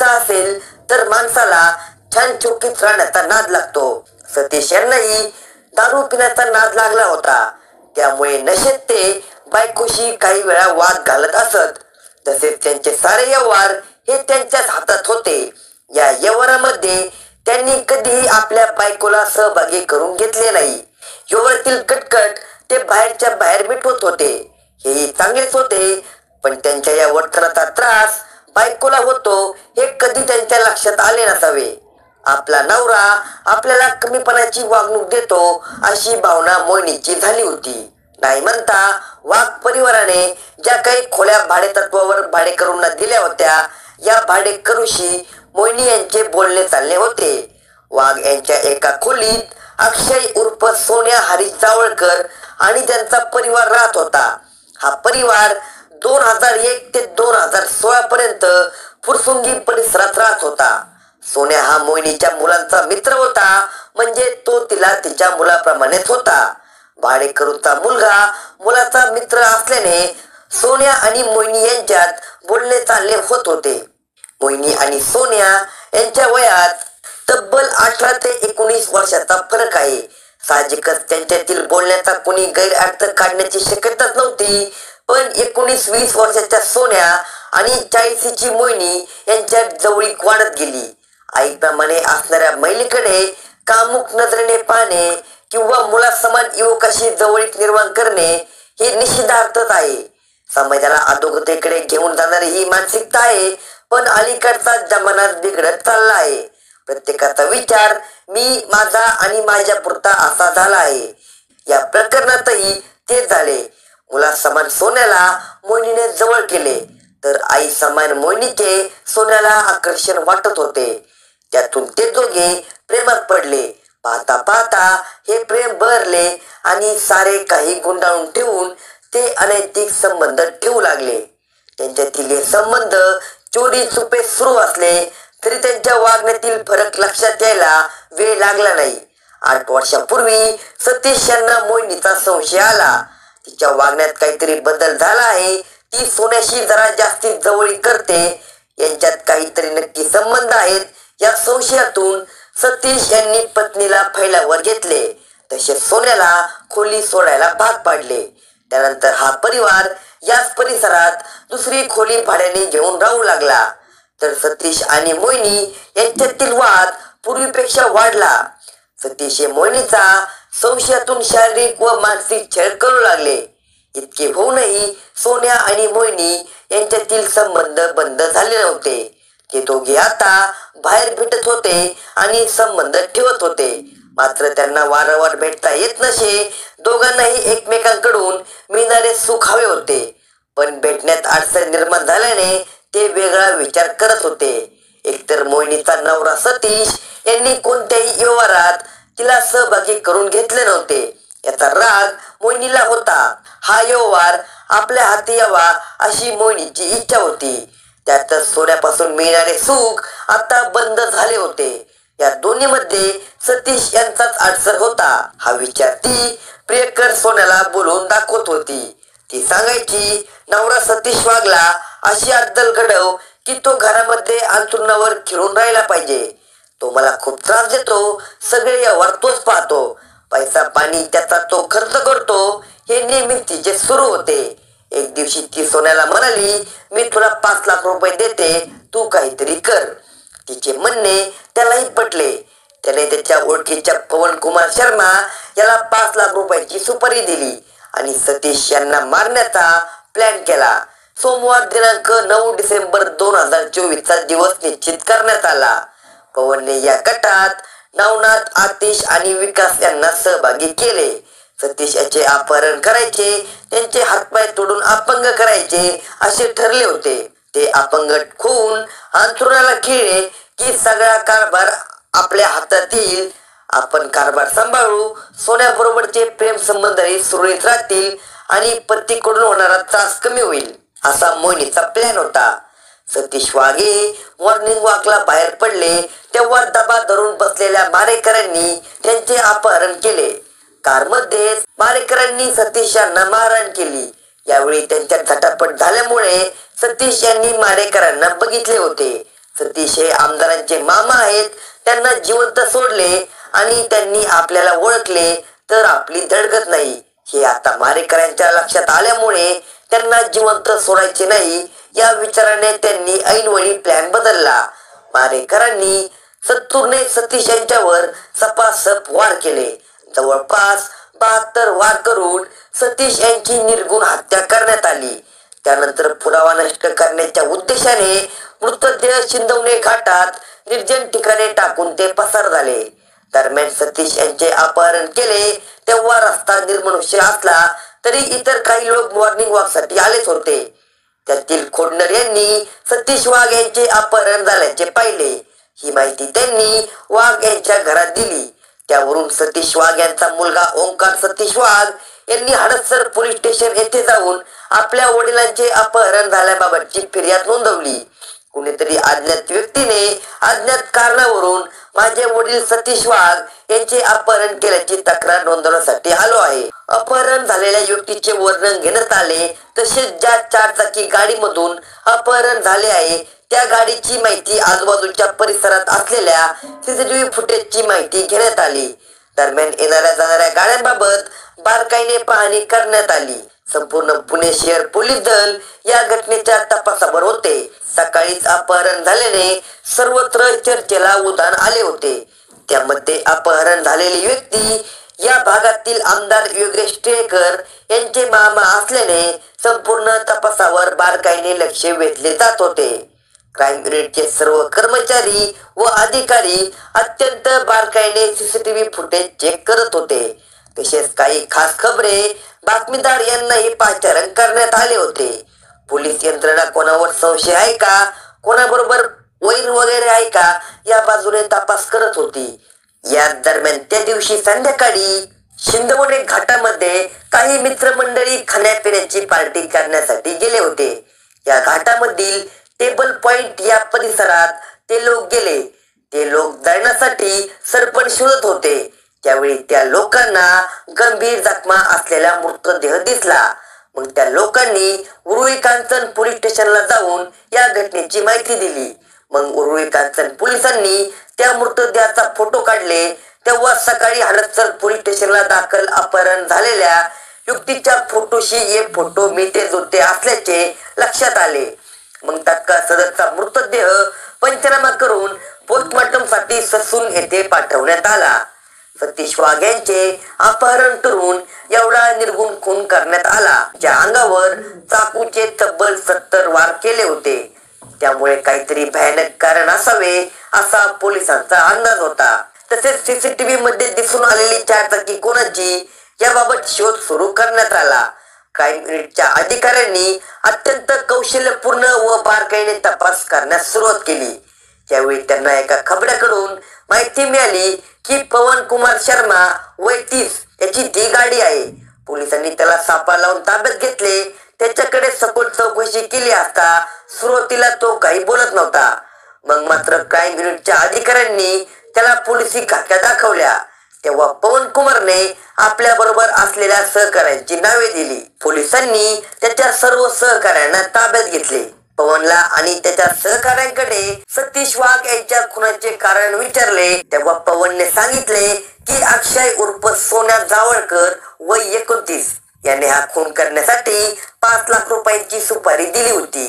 असेल तर माणसाला छान चौकीत राहण्याचा नाद लागतो. सतीश यांनाही दारू पिण्याचा नाद लागला होता. त्यामुळे नशेत ते बायकोशी काही वेळा वाद घालत असत. तसेच त्यांचे सारे व्यवहार हे त्यांच्याच हातात होते. या व्यवहारामध्ये त्यांनी कधीही आपल्या बायकोला सहभागी करून घेतले नाही. व्यवहारातील कटकट ते बाहेरच्या बाहेर मिटवत होते. हेही चांगलेच होते, पण त्यांच्या या वर्तनाचा त्रास बायकोला होतो हे कधी त्यांच्या लक्षात आले नसावे. आपला नवरा आपल्याला कमीपणाची वागणूक देतो अशी भावना मोहिनीची झाली होती. नाही म्हणता वाघ परिवाराने ज्या काही खोल्या भाडेतत्वावर भाडेकरूंना दिल्या होत्या, या भाडेकरूशी मोहिनी यांचे बोलणे चालले होते. वाघ यांच्या एका खोलीत अक्षय उर्फ सोन्या हरीश जावळकर आणि त्यांचा परिवार राहत होता. हा परिवार 2001 ते 2016 पर्यंत फुरसुंगी परिसरात राहत होता. सोन्या हा मोहिनीच्या मुलांचा मित्र होता, म्हणजे तो तिला तिच्या मुलाप्रमाणेच होता. भाडेकरूचा मुलगा मुलाचा मित्र असल्याने सोन्या आणि मोहिनी यांच्यात बोलणे चालले होत होते. मोहिनी आणि सोन्या यांच्या वयात तब्बल 18 ते 19 वर्षाचा फरक आहे. साहजिकच त्यांच्यातील बोलण्याचा कोणी गैरअर्थ काढण्याची शक्यताच नव्हती. पण 19-20 वर्षाच्या सोन्या आणि 40ची मोहिनी यांच्यात जवळीक वाढत गेली. आईप्रमाणे असणाऱ्या महिलेकडे कामुक नजरेने पाहणे किंवा मुलासमान युवकाशी जवळीक निर्माण करणे हे निषिद्धार्थच आहे. समाजाला अधोगतीकडे घेऊन जाणारी ही मानसिकता आहे. पण अलीकडचा जमाना बिघडत चालला आहे. प्रत्येकाचा विचार मी, माझा आणि माझ्या पुरता असा झाला आहे. या प्रकरणातही तेच झाले. मुला समान सोन्याला मोहिनीने जवळ केले, तर आई समान मोहिनीचे सोन्याला आकर्षण वाटत होते. त्यातून ते दोघे प्रेमात पडले. पाहता पाहता हे प्रेम बहरले आणि सारे काही गुंडाळून ठेवून ते अनैतिक संबंध ठेवू लागले. त्यांच्यातील हे संबंध चोरी चुपे सुरू असले तरी त्यांच्या वागण्यातील फरक लक्षात यायला वेळ लागला नाही. 8 वर्षापूर्वी सतीश यांना मोहिनीचा संशय आला. तिच्या वागण्यात काहीतरी बदल झाला आहे. ती सोन्याशी जरा जास्ती जवळीक करते. यांच्यात काहीतरी नक्की संबंध आहेत. या संशयातून सतीश यांनी पत्नीला फैलावर घेतले. तसेच सोन्याला खोली सोडायला भाग पाडले. त्यानंतर हा परिवार याच परिसरात दुसरी खोली भाड्याने घेऊन राहू लागला. तर सतीश आणि मोहिनी यांच्यातील वाद पूर्वीपेक्षा वाढला. सतीश हे मोहिनीचा संशयातून शारीरिक व मानसिक छळ करू लागले. इतके होऊनही सोन्या आणि मोहिनी यांच्यातील संबंध बंद झाले नव्हते. ते दोघे आता बाहेर भेटत होते आणि संबंध ठेवत होते. मात्र त्यांना वारंवार भेटता येत नसे. दोघांनाही एकमेकांकडून मिळणारे सुख हवे होते. पण भेटण्यात अडचण निर्माण झाल्याने ते वेगळा विचार करत होते. एकतर मोहिनीचा नवरा सतीश यांनी कोणत्याही व्यवहारात तिला सहभागी करून घेतले नव्हते. याचा राग मोहिनीला होता. हा व्यवहार आपल्या हाती यावा अशी मोहिनीची इच्छा होती. त्यातच सोन्यापासून मिळणारे सुख आता बंद झाले होते. या दोन्हीमध्ये सतीश यांचाच अडसर होता. हा विचार ती प्रियकर सोन्याला बोलून दाखवत होती. ती सांगायची, नवरा सतीश वागला अशी अद्दल घडव की तो घरामध्ये अंथरुणावर खिळून राहिला पाहिजे. तो मला खूप त्रास देतो. सगळे व्यवहार तोच पाहतो. पैसा पाणी त्याचा तो खर्च करतो. हे नेहमी तिचे सुरू होते. एक दिवशी ती सोन्याला म्हणाली, मी तुला 5 लाख रुपये देते, तू काहीतरी कर. तिचे म्हणणे त्यालाही पटले. त्याने त्याच्या ओळखीच्या पवन कुमार शर्मा याला 5 लाख रुपयाची सुपारी दिली आणि सतीश यांना मारण्याचा प्लॅन केला. सोमवार दिनांक 9 डिसेंबर 2024 दिवस निश्चित करण्यात आला. पवनने या कटात नवनाथ, आतिश आणि विकास यांना सहभागी केले. सतीश याचे अपहरण करायचे, त्यांचे हातपाय तोडून अपंग करायचे असे ठरले होते. ते अपंग होऊन अंथरुणाला खिळले की सगळा कारभार आपल्या हातात येईल. आपण कारभार सांभाळू. सोन्याबरोबरचे प्रेम संबंधही सुरळीत राहतील आणि पतीकडून होणारा त्रास कमी होईल, असा मोहिनीचा प्लॅन होता. सतीश वाघे मॉर्निंग वॉकला बाहेर पडले तेव्हा दबा धरून बसलेल्या मारेकरांनी त्यांचे अपहरण केले. कारमध्ये मारेकरांनी सतीश यांना मारहाण केली. यावेळी त्यांच्यात झटापट झाल्यामुळे सतीश यांनी मारेकरांना बघितले होते. सतीश हे आमदारांचे मामा आहेत, त्यांना जिवंत सोडले आणि त्यांनी आपल्याला ओळखले तर आपली धडगत नाही हे आता मारेकऱ्यांच्या लक्षात आल्यामुळे त्यांना जिवंत सोडायचे नाही या विचाराने त्यांनी ऐनवेळी प्लॅन बदलला. मारेकरांनी सत्तूरने सतीश यांच्यावर सपासप वार केले. जवळपास 72 वार करून सतीश यांची निर्गुण हत्या करण्यात आली. त्यानंतर पुरावा नष्ट करण्याच्या उद्देशाने मृतदेह शिंदवणे घाटात निर्जन ठिकाणी टाकून ते पसार झाले. दरम्यान सतीश यांचे अपहरण केले तेव्हा रस्ता निर्मनुष्य असला तरी इतर काही लोक मॉर्निंग वॉक साठी आलेच होते. त्यातील खोडणर यांनी सतीश वाघ यांचे अपहरण झाल्याचे पाहिले. ही माहिती त्यांनी वाघ यांच्या घरात दिली. त्यावरून सतीश वाघ यांचा मुलगा ओंकार सतीश वाघ यांनी हडपसर पोलीस स्टेशन येथे जाऊन आपल्या वडिलांचे अपहरण झाल्याबाबतची फिर्याद नोंदवली. कुणीतरी अज्ञात व्यक्तीने अज्ञात कारणावरून माझे वडील सतीश वाघ यांचे अपहरण केल्याची तक्रार नोंदवण्यासाठी आलो आहे. अपहरण झालेल्या व्यक्तीचे वर्णन घेण्यात आले. तसेच ज्या 4 चाकी गाडीमधून अपहरण झाले आहे त्या गाडीची माहिती, आजूबाजूच्या परिसरात असलेल्या सीसीटीव्ही फुटेजची माहिती घेण्यात आली. दरम्यान येणाऱ्या जाणाऱ्या गाड्यांबाबत बारकाईने पाहणी करण्यात आली. संपूर्ण पुणे शहर पोलीस दल या घटनेच्या तपासावर होते. सकाळीच अपहरण झाल्याने सर्वत्र चर्चेला उधाण आले होते. त्यामध्ये अपहरण झालेली व्यक्ती या भागातील आमदार योगेश टिळेकर यांचे मामा असल्याने संपूर्ण तपासावर बारकाईने लक्ष वेधले जात होते. क्राईम युनिटचे सर्व कर्मचारी व अधिकारी अत्यंत बारकाईने सीसीटीव्ही फुटेज चेक करत होते. तसेच काही खास खबरे बातमीदार यांनाही पाचारण करण्यात आले होते. पोलीस यंत्रणा कोणावर संशय आहे का, कोणाबरोबर वैर वगैरे आहे का या बाजूने तपास करत होती. या दरम्यान त्या दिवशी संध्याकाळी शिंदवणे घाटामध्ये काही मित्रमंडळी खाण्यापिण्याची पार्टी करण्यासाठी गेले होते. या घाटामधील टेबल पॉइंट या परिसरात ते लोक गेले. ते लोक दळण्यासाठी सरपण शोधत होते. त्यावेळी त्या लोकांना गंभीर जखमा असलेला मृतदेह दिसला. मग त्या लोकांनी उरुळी कांचन पोलीस स्टेशनला जाऊन या घटनेची माहिती दिली. मग उरुळी कांचन पोलिसांनी त्या मृतदेहाचा फोटो काढले. तेव्हा सकाळी हडपसर पोलीस स्टेशनला दाखल अपहरण झालेल्या व्यक्तीच्या फोटोशी हे फोटो मिळते जुळते असल्याचे लक्षात आले. मग तात्काळ सदरचा मृतदेह पंचनामा करून पोस्टमॉर्टम साठी ससून येथे पाठवण्यात आला. सतीश वाघ यांचे अपहरण करून एवढा निर्गुण खून करण्यात आला. ज्या अंगावर चाकूचे तब्बल 70 वार केले होते. त्यामुळे काहीतरी भयानक कारण असावे असा पोलिसांचा अंदाज होता. तसेच सीसीटीव्ही मध्ये दिसून आलेली 4 चाकी कोणाची याबाबत शोध सुरू करण्यात आला. क्राईम युनिटच्या अधिकाऱ्यांनी अत्यंत कौशल्यपूर्ण व बारकाईने तपास करण्यास सुरुवात केली. त्यावेळी त्यांना एका खबऱ्याकडून माहिती मिळाली की पवन कुमार शर्मा वय 30 याची ती गाडी आहे. पोलिसांनी त्याला सापळा लावून ताब्यात घेतले. त्याच्याकडे सखोल चौकशी केली असता सुरुवातीला तो काही बोलत नव्हता. मग मात्र क्राईम युनिटच्या अधिकाऱ्यांनी त्याला पोलिसी खाक्या दाखवल्या. तेव्हा पवन कुमारने आपल्या बरोबर असलेल्या सहकाऱ्यांची नावे दिली. पोलिसांनी त्याच्या सर्व सहकाऱ्यांना ताब्यात घेतले. पवनला आणि त्याच्या सहकाऱ्यांकडे सतीश वाघ यांच्या खुनाचे कारण विचारले. तेव्हा पवनने सांगितले की अक्षय उर्फ सोन्या जावळकर वय 29 याने हा खून करण्यासाठी 5 लाख रुपयांची सुपारी दिली होती.